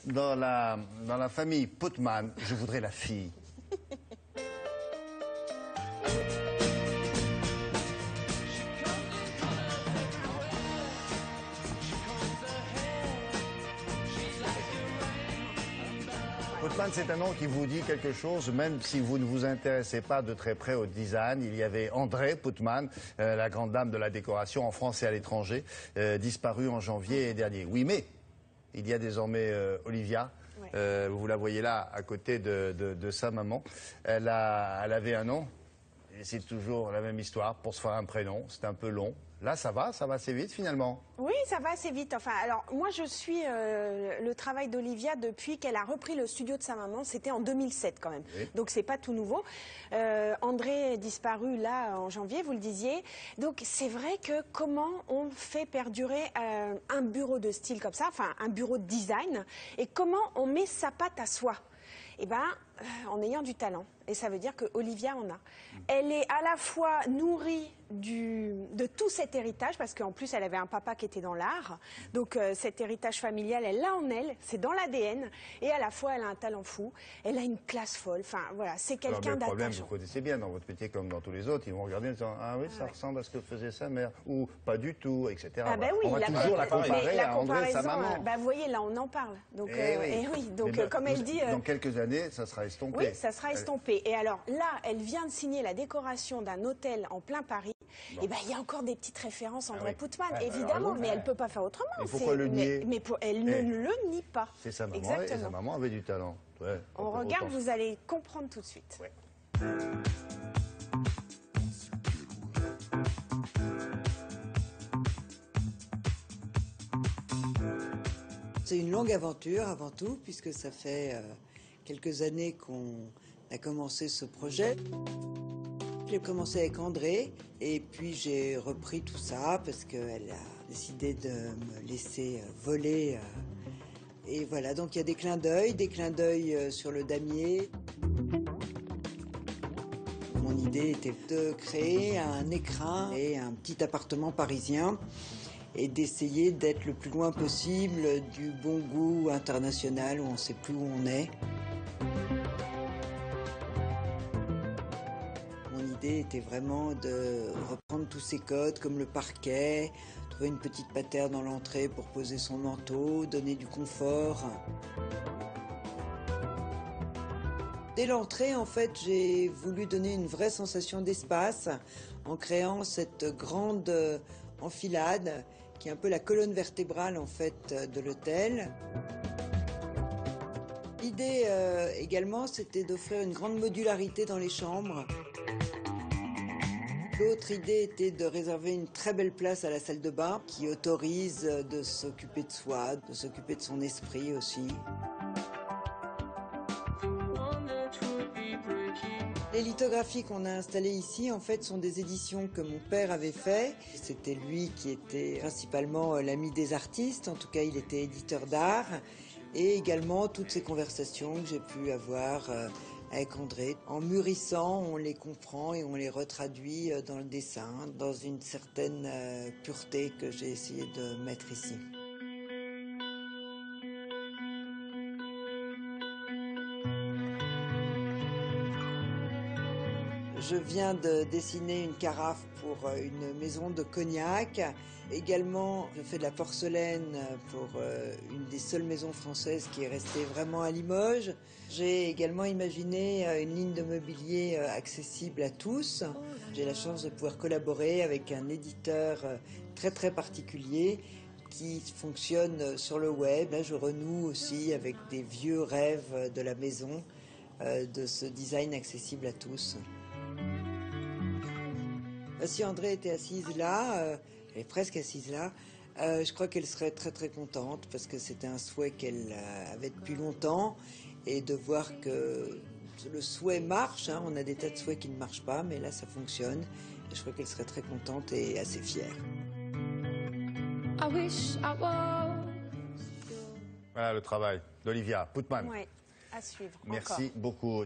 Dans la famille Putman, je voudrais la fille. Putman, c'est un nom qui vous dit quelque chose, même si vous ne vous intéressez pas de très près au design. Il y avait André Putman, la grande dame de la décoration en France et à l'étranger, disparue en janvier dernier. Oui, mais il y a désormais Olivia. Ouais. Vous la voyez là, à côté de sa maman. Elle avait un nom. Et c'est toujours la même histoire pour se faire un prénom. C'est un peu long. Là, ça va assez vite finalement. Oui, ça va assez vite. Enfin, alors moi, je suis le travail d'Olivia depuis qu'elle a repris le studio de sa maman. C'était en 2007 quand même. Oui. Donc c'est pas tout nouveau. André est disparu là en janvier, vous le disiez. Donc c'est vrai que comment on fait perdurer un bureau de style comme ça, enfin un bureau de design, et comment on met sa patte à soi. Eh bien, en ayant du talent. Et ça veut dire que Olivia en a. Elle est à la fois nourrie de tout cet héritage, parce qu'en plus, elle avait un papa qui était dans l'art. Donc, cet héritage familial, elle l'a en elle, c'est dans l'ADN. Et à la fois, elle a un talent fou. Elle a une classe folle. Enfin, voilà, c'est quelqu'un d'attachant. Le problème, vous connaissez bien dans votre métier comme dans tous les autres. Ils vont regarder en disant, ah oui, ça ressemble à ce que faisait sa mère. Ou pas du tout, etc. Ah ben oui, on va toujours la comparer à André et sa maman. Bah, vous voyez, là, on en parle. Donc, oui. Donc, comme elle dit... Dans quelques années, ça sera estompé. Oui, ça sera estompé. Et alors là, elle vient de signer la décoration d'un hôtel en plein Paris. Bon. Et ben il y a encore des petites références André Putman, évidemment, mais elle ne peut pas faire autrement. Il faut pas le nier. Mais elle ne le nie pas. C'est sa maman. Exactement. Et sa maman avait du talent. Ouais, on regarde, vous allez comprendre tout de suite. Ouais. C'est une longue aventure avant tout, puisque ça fait quelques années qu'on a commencé ce projet. J'ai commencé avec André et puis j'ai repris tout ça parce qu'elle a décidé de me laisser voler. Et voilà, donc il y a des clins d'œil sur le damier. Mon idée était de créer un écrin et un petit appartement parisien et d'essayer d'être le plus loin possible du bon goût international où on ne sait plus où on est. L'idée était vraiment de reprendre tous ces codes comme le parquet, trouver une petite patère dans l'entrée pour poser son manteau, donner du confort. Dès l'entrée, en fait, j'ai voulu donner une vraie sensation d'espace en créant cette grande enfilade qui est un peu la colonne vertébrale en fait de l'hôtel. L'idée également, c'était d'offrir une grande modularité dans les chambres. L'autre idée était de réserver une très belle place à la salle de bain qui autorise de s'occuper de soi, de s'occuper de son esprit aussi. Les lithographies qu'on a installées ici, en fait, sont des éditions que mon père avait fait. C'était lui qui était principalement l'ami des artistes, en tout cas il était éditeur d'art. Et également toutes ces conversations que j'ai pu avoir avec André. En mûrissant, on les comprend et on les retraduit dans le dessin, dans une certaine pureté que j'ai essayé de mettre ici. Je viens de dessiner une carafe pour une maison de Cognac. Également, je fais de la porcelaine pour une des seules maisons françaises qui est restée vraiment à Limoges. J'ai également imaginé une ligne de mobilier accessible à tous. J'ai la chance de pouvoir collaborer avec un éditeur très particulier qui fonctionne sur le web. Là, je renoue aussi avec des vieux rêves de la maison, de ce design accessible à tous. Si André était assise là, elle est presque assise là, je crois qu'elle serait très contente parce que c'était un souhait qu'elle avait depuis longtemps et de voir que le souhait marche, hein, on a des tas de souhaits qui ne marchent pas, mais là ça fonctionne et je crois qu'elle serait très contente et assez fière. Voilà le travail d'Olivia Putman. Oui, à suivre. Merci beaucoup.